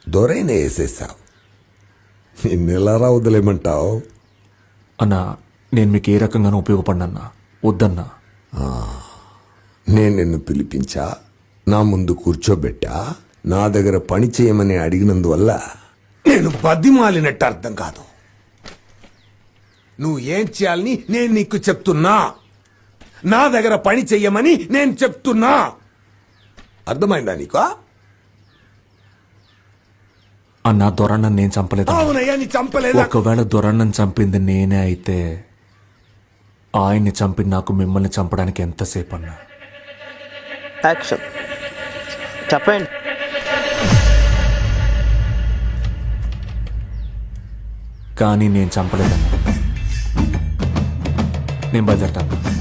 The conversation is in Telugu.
దొరైనా వేసేసావు. నిన్నెలారా వదిలేమంటావు? అన్నా, నేను మీకు ఏ రకంగానూ ఉపయోగపడినన్నా వద్దన్నా. నేను నిన్ను పిలిపించా, నా ముందు కూర్చోబెట్టా, నా దగ్గర పని చేయమని అడిగినందువల్ల నేను బతిమాలినట్టు అర్థం కాదు. నువ్వు ఏం చేయాలని నేను నీకు చెప్తున్నా, నా దగ్గర పని చెయ్యమని నేను చెప్తున్నా. అర్థమైందా నీకు? అన్నా, దొరన్నను నేను చంపలేదు. అవునయ్యా, నీ చంపలేదా? ఒకవేళ దొరన్నను చంపింది నేనే అయితే ఆయన్ని చంపి నాకు మిమ్మల్ని చంపడానికి ఎంతసేపు అన్నా? యాక్షన్ చెప్పండి. కానీ నేను చంపలేదన్నా. నేను బయలుదేరతాను.